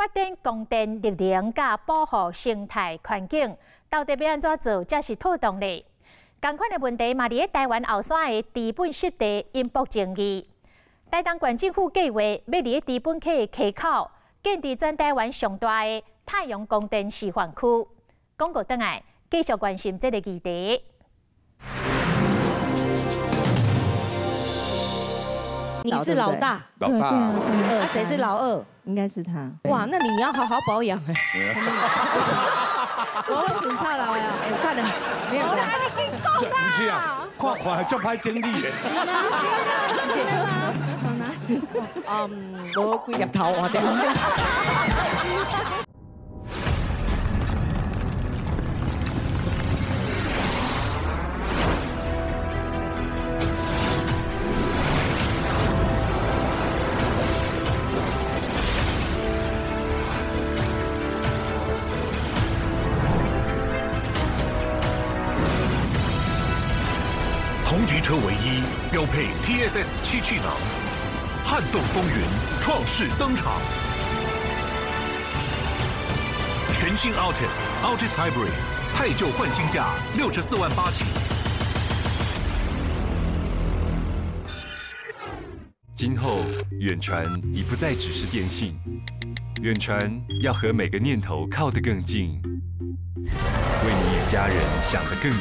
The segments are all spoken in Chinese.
发展光电力量甲保护生态环境，到底要安怎做才是妥当的？同款的问题嘛，伫台湾后山的资本湿地引爆争议。台东县政府计划要伫资本溪溪口建立全台湾上大的太阳光电示范区。广告转来，继续关心这个议题。 你是老大，老大，那谁是老二？应该是他。哇，那你要好好保养哎。我会选错了呀。算了，没有。这不是啊，看就拍经理的。是吗？从哪里？无几粒头换掉。 同级车唯一，标配 TSS 7气囊，撼动风云，创世登场。全新 Altis Hybrid， 汰旧换新价64万8起。今后远传已不再只是电信，远传要和每个念头靠得更近，为你与家人想得更远。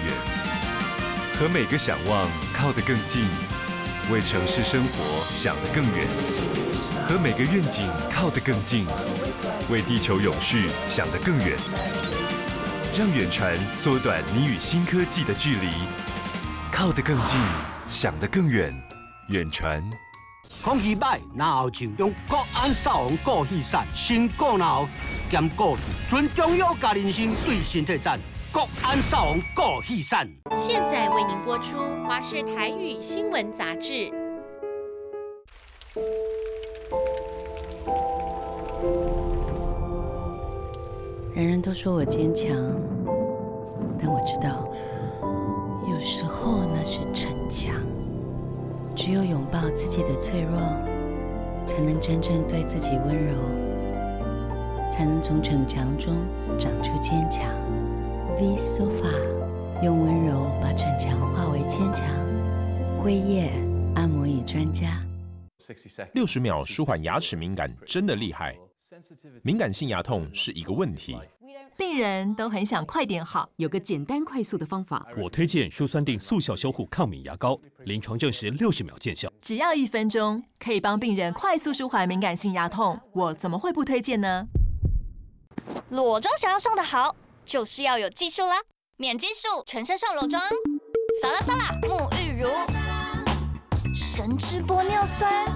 和每个想望靠得更近，为城市生活想得更远；和每个愿景靠得更近，为地球永续想得更远。让远传缩短你与新科技的距离，靠得更近，想得更远。远传。空气歹，然后就用国安少王过气散，先过然后兼过气，纯中药加人参对身体赞。 国安少王过气散，现在为您播出华视台语新闻杂志。人人都说我坚强，但我知道，有时候那是逞强。只有拥抱自己的脆弱，才能真正对自己温柔，才能从逞强中长出坚强。 V Sofa 用温柔把逞强化为坚强。辉夜按摩椅专家，60秒舒缓牙齿敏感真的厉害。敏感性牙痛是一个问题，病人都很想快点好，有个简单快速的方法。我推荐舒酸定速效修护抗敏牙膏，临床证实60秒见效，只要1分钟，可以帮病人快速舒缓敏感性牙痛。我怎么会不推荐呢？裸妆想要上得好。 就是要有技术啦！免技术，全身上裸妆，撒拉撒拉沐浴乳，神之玻尿酸，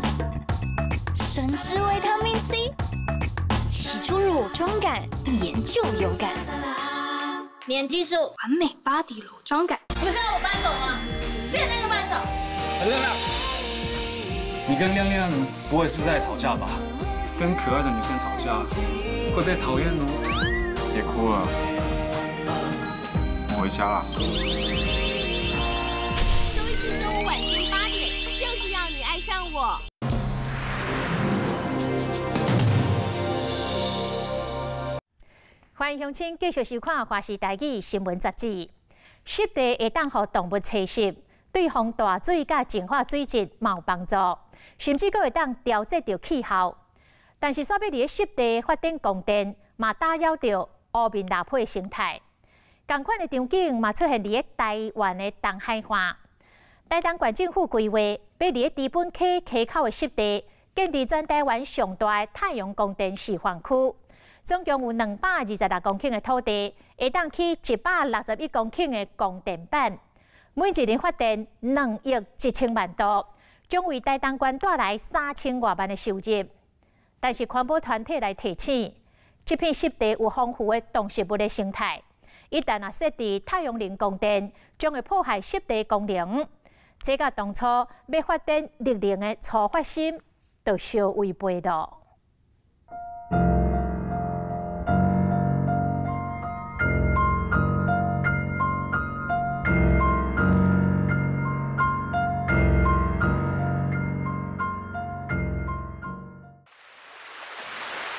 神之维他命 C， 洗出裸妆感，一眼就有感。免技术，完美巴迪裸妆感。你们现在我搬走吗？现在就搬走。亮亮，你跟亮亮不会是在吵架吧？跟可爱的女生吵架会被讨厌哦。别哭了。 回家啦！周一至周五晚间8点，就是要你爱上我。欢迎乡亲继续收看华视台语新闻杂志。湿地会当予动物栖息，对防大水甲净化水质嘛有帮助，甚至阁会当调节着气候。但是，煞要伫湿地发展光电，嘛打扰着乌面拉皮生态。 同款的场景嘛出现伫台湾的东海岸。台东县政府规划要伫资本溪溪口的湿地建立全台湾上大的太阳光电示范区，总共有226公顷的土地，会当起161公顷的光电板，每一年发电2亿1千万度，将为台东县带来3000多万的收入。但是环保团体来提醒，这片湿地有丰富的动植物的生态。 一旦设置太阳能光电，将会破坏湿地功能。这甲当初要发展绿能的初发心，就相违背了。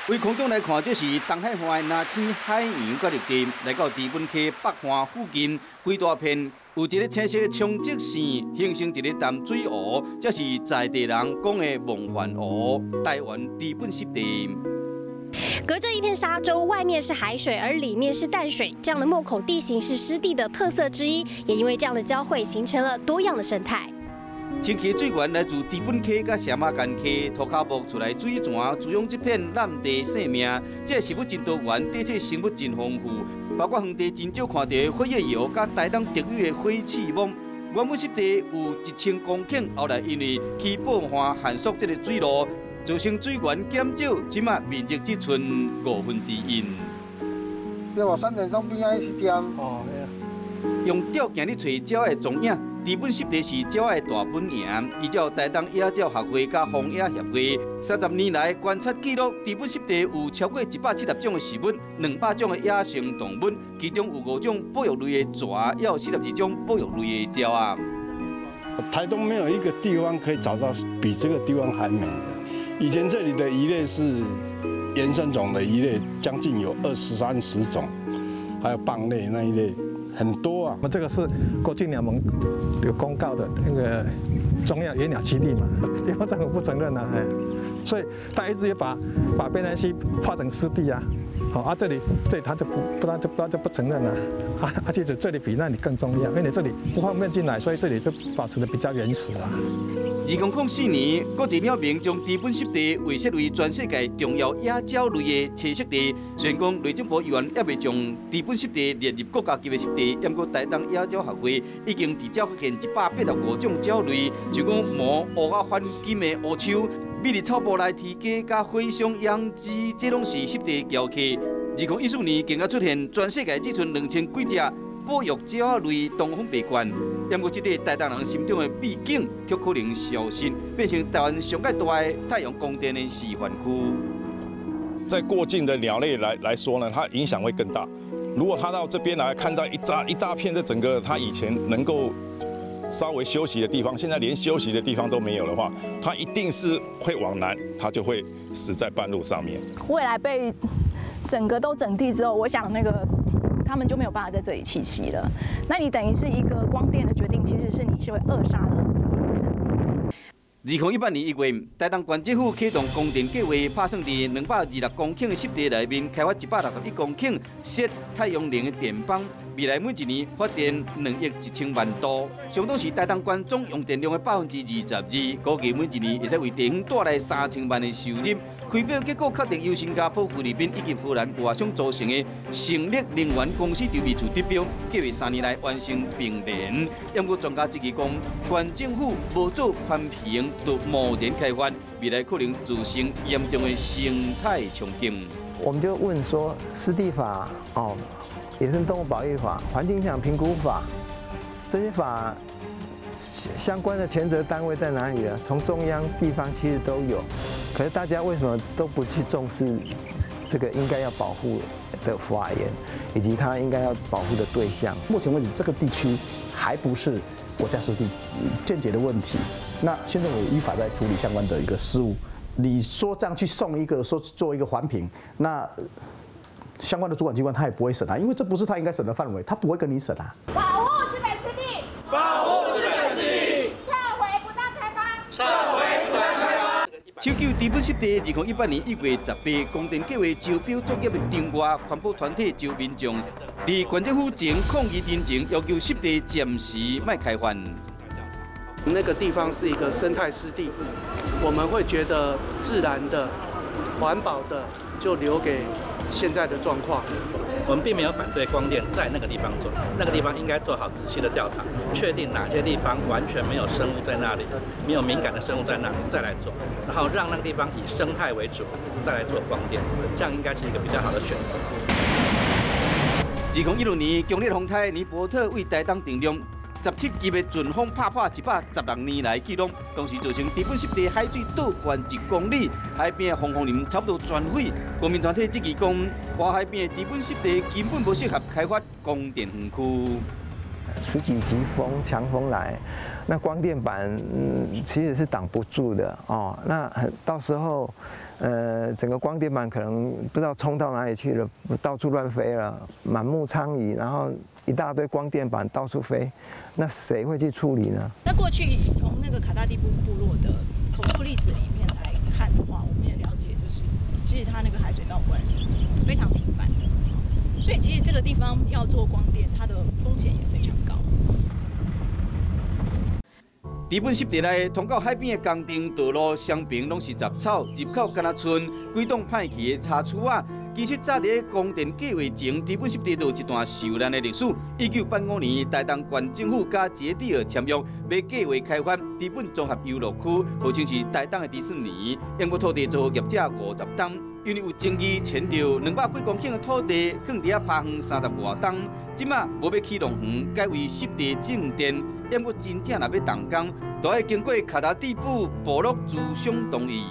为空中来看，这是东海岸的蓝天海洋角绿地，来到猪本溪北岸附近，规大片有一个青色的冲积线，形成一个淡水湖，这是在地人讲的梦幻湖，台湾猪本湿地。 隔着一片沙洲，外面是海水，而里面是淡水，这样的墓口地形是湿地的特色之一，也因为这样的交汇，形成了多样的生态。清溪水源来自猪本溪甲沙马干溪，土脚木出来水泉，滋养这片蓝地生命。这食物真多元，而且生物真丰富，包括远地真少看到的火叶油，甲台东特有的火刺网。原本湿地有1000公顷，后来因为起爆化限缩这个水路。 造成水源减少，即马面积只剩1/5。对我3点钟边仔去尖。哦，用吊镜去找鸟的踪影，猪本湿地是鸟的大本营。依照台东野鸟学会甲荒野协会30年来观察记录，猪本湿地有超过170种的食物，200种的野生动物，其中有5种保育类的蛇，也有42种保育类的鸟啊。台东没有一个地方可以找到比这个地方还美的。 以前这里的鱼类是原生种的鱼类，将近有20-30种，还有蚌类那一类很多啊。我们这个是国境鸟盟有公告的那个中央野鸟基地嘛，地方政府不承认啊，所以他一直也把卑南溪划成湿地啊。 好啊，这里他就不承认了其实这里比那里更重要，因为你这里不方便进来，所以这里就保持的比较原始啊。 2004年，国际鸟鸣将猪本湿地划设为全世界重要野鸟类的栖息地。虽然讲内政部依然也未将猪本湿地列入国家级的湿地，不过台东野鸟学会已经至少发现185种鸟类，就讲毛乌啊反金的乌秋。 美丽草埔内啼鸡、甲火熊、养鸡，这拢是湿地娇客。2014年，更加出现全世界只剩2000几只保育鸟类东方白鹳。不过，这个台东人心中的秘境，却可能消失，变成台湾上界大的太阳光电的示范区。在过境的鸟类来说呢，它影响会更大。如果它到这边来看到一大片，这整个它以前能够 稍微休息的地方，现在连休息的地方都没有的话，它一定是会往南，它就会死在半路上面。未来被整个都整地之后，我想他们就没有办法在这里栖息了。那你等于是一个光电的决定，其实是你是会扼杀了。 2018年1月，台东县政府启动供电计划，打算在226公顷的湿地内面开发161公顷设太阳能的电棒，未来每一年发电2亿1000万度，相当是台东县总用电量的22%，估计每一年会使为地方带来3000万的收入。开票结果确定由新加坡、菲律宾以及荷兰外商组成的成力能源公司筹备处得标，计划3年内完成并联。不过专家质疑讲，县政府无做环评，就贸然开发，未来可能造成严重的生态冲击。我们就问说，湿地法、野生动物保育法、环境影响评估法这些法相关的权责单位在哪里呢？从中央、地方其实都有。 可是大家为什么都不去重视这个应该要保护的法源，以及它应该要保护的对象？目前为止，这个地区还不是国家湿地见解的问题。那县政府依法在处理相关的一个事务。你说这样去送一个说做一个环评，那相关的主管机关他也不会审啊，因为这不是他应该审的范围，他不会跟你审啊。保护资本湿地，保护资本湿地，撤回不当开发，撤回不当开发。 抢救猪本湿地，2018年1月18，供电计划招标作业的场外环保团体招民众，在县政府前抗议进前，要求湿地暂时卖开发。那个地方是一个生态湿地，我们会觉得自然的、环保的就留给现在的状况。我们并没有反对光电在那个地方做，那个地方应该做好仔细的调查，确定哪些地方完全没有生物在那里，没有敏感的生物在那里，再来做，然后让那个地方以生态为主，再来做光电，这样应该是一个比较好的选择。2016年，强烈风台尼伯特为台东定量17级的阵风拍破116年来纪录，同时造成猪本湿地海水倒灌1公里，海边的红枫林差不多全毁。国民团体质疑讲，花海边的猪本湿地根本不适合开发光电园区。10几级风强风来，那光电板其实是挡不住的哦。那到时候整个光电板可能不知道冲到哪里去了，到处乱飞了，满目疮痍，然后一大堆光电板到处飞，那谁会去处理呢？那过去从那个卡达地部部落的口述历史里面来看的话，我们也了解，就是其实它那个海水闹关系非常频繁的，所以其实这个地方要做光电，它的风险也非常高。日本湿地内通到海边的工程道路、双边拢是杂草，入口敢若剩几栋歹去的叉厝仔。其实早伫光电计划前，日本湿地就有一段受难的历史。1985年，台东县政府甲杰地尔签约，要计划开发日本综合游乐区，号称是台东的迪士尼。用过土地做业者50吨，因为有争议，迁到200几公顷的土地，更伫遐趴远30外吨。即马无要起农园，改为湿地种电。要不真正若要动工，都要经过卡达地部部落主商同意。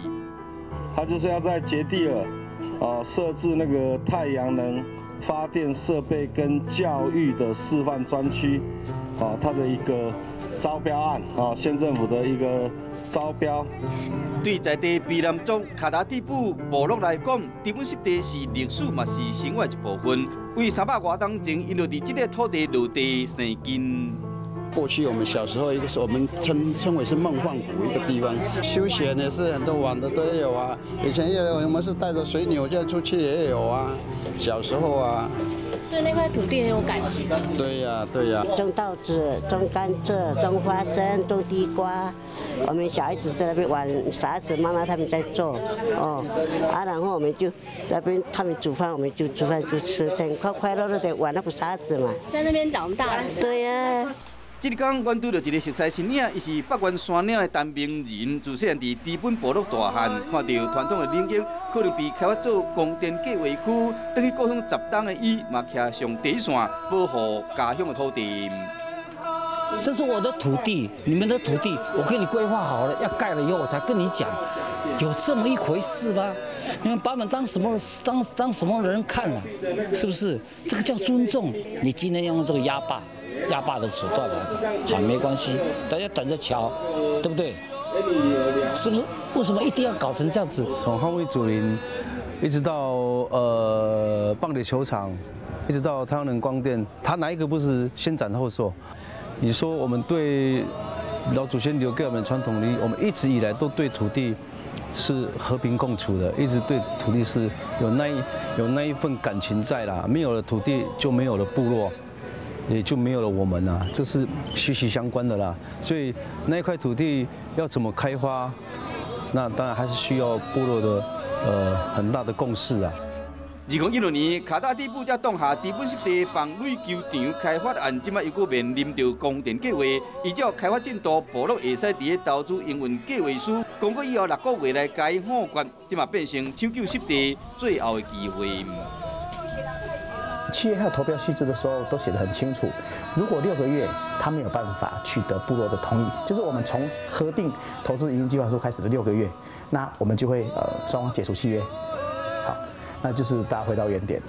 他就是要在杰地尔设置那个太阳能发电设备跟教育的示范专区，它的一个招标案县政府的一个招标。对在地卑南族卡达地部部落来讲，日本湿地是历史嘛是生活一部分。为300多年前，因就伫这个土地落地生根。过去我们小时候，一个是我们称为是梦幻谷一个地方，休闲也是很多玩的都有啊。以前也有，我们是带着水牛这样出去也有啊。小时候啊。对那块土地很有感情。对呀，对呀。种稻子、种甘蔗、种花生、种地瓜，我们小孩子在那边玩沙子，妈妈他们在做然后我们就那边他们煮饭，我们就煮饭就吃，很快快乐乐的玩那个沙子嘛。在那边长大。对呀。这日天，阮拄到一个熟悉身影，伊是北原山岭的陈明仁，自细汉伫日本部落大汉，看到传统的领域可能被开发做光电计划区，等于故乡10东的伊，嘛徛上第一线，保护家乡的土地。这是我的土地，你们的土地，我给你规划好了，要盖了以后我才跟你讲，有这么一回事吗？你们把我们当什么什么人看了，是不是？这个叫尊重。你今天用这个压霸的手段来的，好，没关系，大家等着瞧，对不对？是不是？为什么一定要搞成这样子？从捍卫祖林，一直到棒垒球场，一直到太阳能光电，它哪一个不是先斩后奏？你说我们对老祖先留给我们传统礼，我们一直以来都对土地是和平共处的，一直对土地是有那一份感情在啦。没有了土地，就没有了部落。也就没有了我们啦，这是息息相关的啦。所以那一块土地要怎么开发，那当然还是需要部落的很大的共识啊。2016年，卡达地部才挡下日本湿地放垒球场开发案，即马又搁面临着光电计划，依照开发进度，部落会使伫个投资营运计划书，公告以后6个月来改判决，即马变成抢救湿地最后的机会。企业还有投标细致的时候都写得很清楚，如果6个月他没有办法取得部落的同意，就是我们从核定投资营运计划书开始的6个月，那我们就会双方解除契约。好，那就是大家回到原点。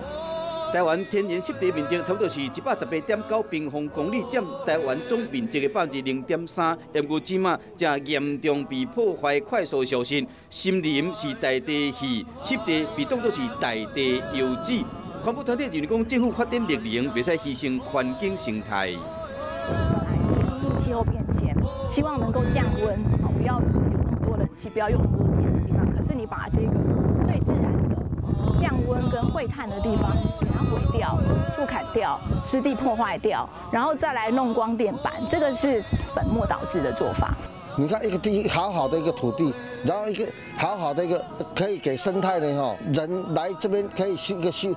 台湾天然湿地面积差不多是118.9平方公里，占台湾总面积的0.3%。不过，即马正严重被破坏、快速消失。森林是大地鱼，湿地被当作是大地游子。环保团体认为讲，政府发展绿能，袂使牺牲环境生态。本来是因应气候变迁，希望能够降温，不要有那么多冷气，不要用那么多电的地方。可是你把这个最自然的降温跟会碳的地方给它毁掉，树砍掉，湿地破坏掉，然后再来弄光电板，这个是本末倒置的做法。你看一个地好好的一个土地，然后一个好好的一个可以给生态的人来这边可以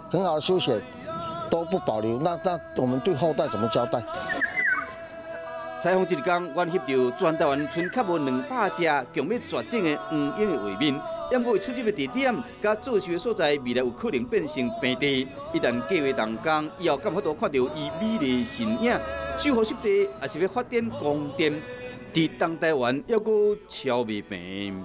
很好的休闲，都不保留，那我们对后代怎么交代？采访这日天，阮翕到全台湾村较无200只强要绝种的黄莺的画面。因为出入的地点甲做事的所在，未来有可能变成平地。一旦计划动工，以后敢法度看到伊美丽身影。守护湿地，也是要发展光电。伫东台湾，还阁超未平。